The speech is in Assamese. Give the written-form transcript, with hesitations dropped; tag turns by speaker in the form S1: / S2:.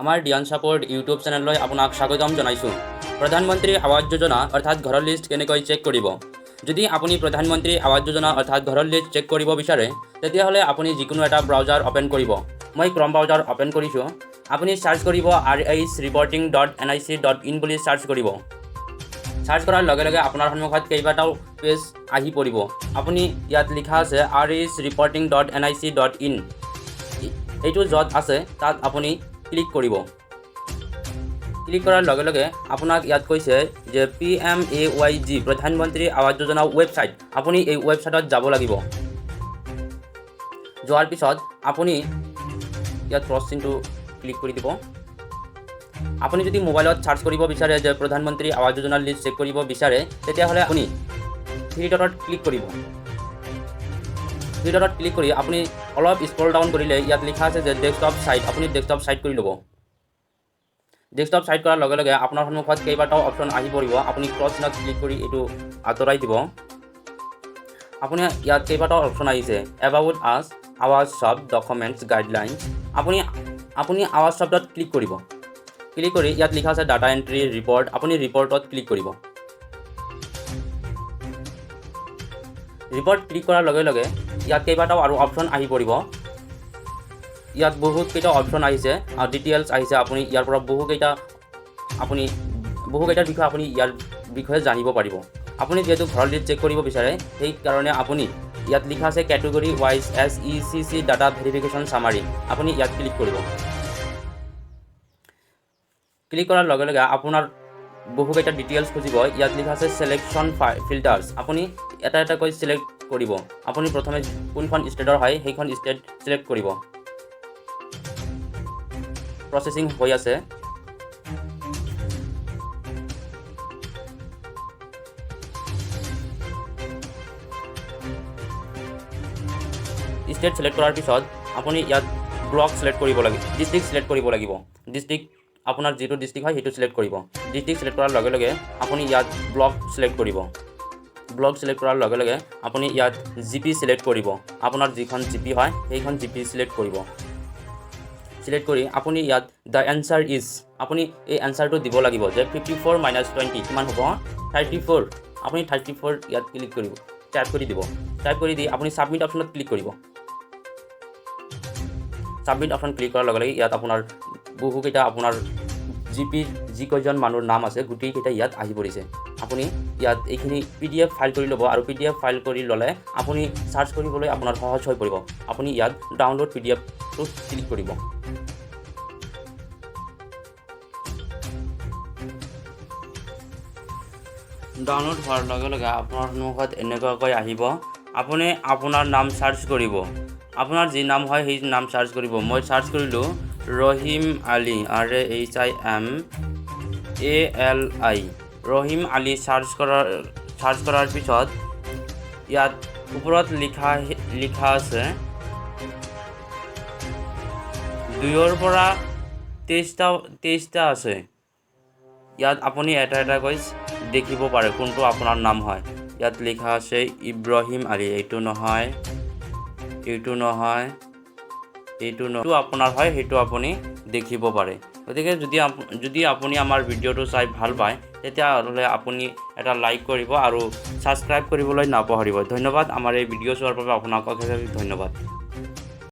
S1: আমাৰ ডিয়ান ছাপোৰ্ট ইউটিউব চেনেললৈ আপোনাক স্বাগতম জনাইছোঁ। প্ৰধানমন্ত্ৰী আৱাস যোজনা অৰ্থাৎ ঘৰৰ লিষ্ট কেনেকৈ চেক কৰিব। যদি আপুনি প্ৰধানমন্ত্ৰী আৱাস যোজনা অৰ্থাৎ ঘৰৰ লিষ্ট চেক কৰিব বিচাৰে তেতিয়াহ'লে আপুনি যিকোনো এটা ব্ৰাউজাৰ অপেন কৰিব। মই ক্ৰম ব্ৰাউজাৰ অপেন কৰিছোঁ। আপুনি চাৰ্চ কৰিব rhreporting.nic.in বুলি চাৰ্চ কৰিব। চাৰ্চ কৰাৰ লগে লগে আপোনাৰ সন্মুখত কেইবাটাও পেজ আহি পৰিব। আপুনি ইয়াত লিখা আছে rhreporting.nic.in, এইটো য'ত আছে তাত আপুনি ক্লিক কৰিব। ক্লিক কৰাৰ লগে লগে আপোনাক ইয়াত কৈছে যে PMAYG প্ৰধানমন্ত্ৰী আৱাস যোজনা ৱেবছাইট, আপুনি এই ৱেবছাইটত যাব লাগিব। যোৱাৰ পিছত আপুনি ইয়াত ক্ৰছ চিনটো ক্লিক কৰি দিব। আপুনি যদি মোবাইলত চাৰ্চ কৰিব বিচাৰে যে প্ৰধানমন্ত্ৰী আৱাস যোজনাৰ লিষ্ট চেক কৰিব বিচাৰে তেতিয়াহ'লে আপুনি থ্ৰী ডটত ক্লিক কৰিব। থ্ৰী ডটত ক্লিক কৰি আপুনি অলপ স্ক্ৰল ডাউন কৰিলে ইয়াত লিখা আছে যে ডেস্কটপ ছাইট, আপুনি ডেস্কটপ ছাইট কৰি ল'ব। ডেস্কটপ ছাইট কৰাৰ লগে লগে আপোনাৰ সন্মুখত কেইবাটাও অপশ্যন আহি পৰিব। আপুনি ক্ৰছ চিনত ক্লিক কৰি এইটো আঁতৰাই দিব। আপুনি ইয়াত কেইবাটাও অপশ্যন আহিছে, এবাউট আছ, আৱাজ শব্দ, ডকুমেণ্টছ, গাইডলাইনছ। আপুনি আৱাজ শব্দত ক্লিক কৰিব। ক্লিক কৰি ইয়াত লিখা আছে ডাটা এণ্ট্ৰি ৰিপৰ্ট, আপুনি ৰিপৰ্টত ক্লিক কৰিব। ৰিপৰ্ট ক্লিক কৰাৰ লগে লগে ইয়াত কেইবাটাও আৰু অপশ্যন আহি পৰিব। ইয়াত বহুতকেইটা অপশ্যন আহিছে আৰু ডিটেইলছ আহিছে। আপুনি ইয়াৰ পৰা বহুকেইটাৰ বিষয়ে আপুনি ইয়াৰ বিষয়ে জানিব পাৰিব। আপুনি যিহেতু ঘৰৰ লিষ্ট চেক কৰিব বিচাৰে সেইকাৰণে আপুনি ইয়াত লিখা আছে category wise SECC data verification summary, আপুনি ইয়াত ক্লিক কৰিব। ক্লিক কৰাৰ লগে লগে আপোনাৰ বহুকেইটা ডিটেইলছ খুজিব। ইয়াত লিখা আছে চিলেকশ্যন ফিল্টাৰ্ছ, আপুনি এটা এটাকৈ চিলেক্ট কৰিব। আপুনি প্ৰথমে কোনখন ষ্টেটৰ হয় সেইখন ষ্টেট চিলেক্ট কৰিব। প্ৰচেছিং হৈ আছে। ষ্টেট চিলেক্ট কৰাৰ পিছত আপুনি ইয়াত ব্লক চিলেক্ট কৰিব লাগিব, ডিষ্ট্ৰিক্ট চিলেক্ট কৰিব লাগিব। ডিষ্ট্ৰিক্ট আপোনাৰ যিটো ডিষ্ট্ৰিক্ট হয় সেইটো চিলেক্ট কৰিব। ডিষ্ট্ৰিক্ট চিলেক্ট কৰাৰ লগে লগে আপুনি ইয়াত ব্লক চিলেক্ট কৰিব। ব্লক চিলেক্ট কৰাৰ লগে লগে আপুনি ইয়াত GP চিলেক্ট কৰিব। আপোনাৰ যিখন GP হয় সেইখন GP চিলেক্ট কৰিব। চিলেক্ট কৰি আপুনি ইয়াত দ্য এনচাৰ ইজ, আপুনি এই এনচাৰটো দিব লাগিব যে 54 - 20 কিমান হ'ব, 34। আপুনি 34 ইয়াত ক্লিক কৰিব, টাইপ কৰি দিব। টাইপ কৰি দি আপুনি ছাবমিট অপশ্যনত ক্লিক কৰিব। ছাবমিট অপশ্যন ক্লিক কৰাৰ লগে লগে ইয়াত আপোনাৰ বহুকেইটা আপোনাৰ GP যিকেইজন মানুহৰ নাম আছে গোটেইকেইটা ইয়াত আহি পৰিছে। আপুনি ইয়াত এইখিনি PDF ফাইল কৰি ল'ব আৰু PDF ফাইল কৰি ল'লে আপুনি চাৰ্চ কৰিবলৈ আপোনাৰ সহজ হৈ পৰিব। আপুনি ইয়াত ডাউনলোড PDFটো ক্লিক কৰিব। ডাউনলোড হোৱাৰ লগে লগে আপোনাৰ সন্মুখত এনেকুৱাকৈ আহিব। আপুনি আপোনাৰ নাম চাৰ্চ কৰিব। আপোনাৰ যি নাম হয় সেই নাম চাৰ্চ কৰিব। মই চাৰ্চ কৰিলোঁ ৰহিম আলী, RHIMALI, ৰহিম আলী। চাৰ্চ কৰাৰ পিছত ইয়াত ওপৰত লিখা আছে 2ৰ পৰা 23টা আছে। ইয়াত আপুনি এটা এটাকৈ দেখিব পাৰে কোনটো আপোনাৰ নাম হয়। ইয়াত লিখা আছে ইব্ৰাহিম আলী, এইটো নহয়, এইটো নহয়, এইটো আপোনাৰ হয় সেইটো আপুনি দেখিব পাৰে। গতিকে যদি আপুনি আমাৰ ভিডিঅ'টো চাই ভাল পায় তেতিয়াহ'লে আপুনি এটা লাইক কৰিব আৰু ছাবস্ক্ৰাইব কৰিবলৈ নাপাহৰিব। ধন্যবাদ। আমাৰ এই ভিডিঅ' চোৱাৰ বাবে আপোনাক অশেষ ধন্যবাদ।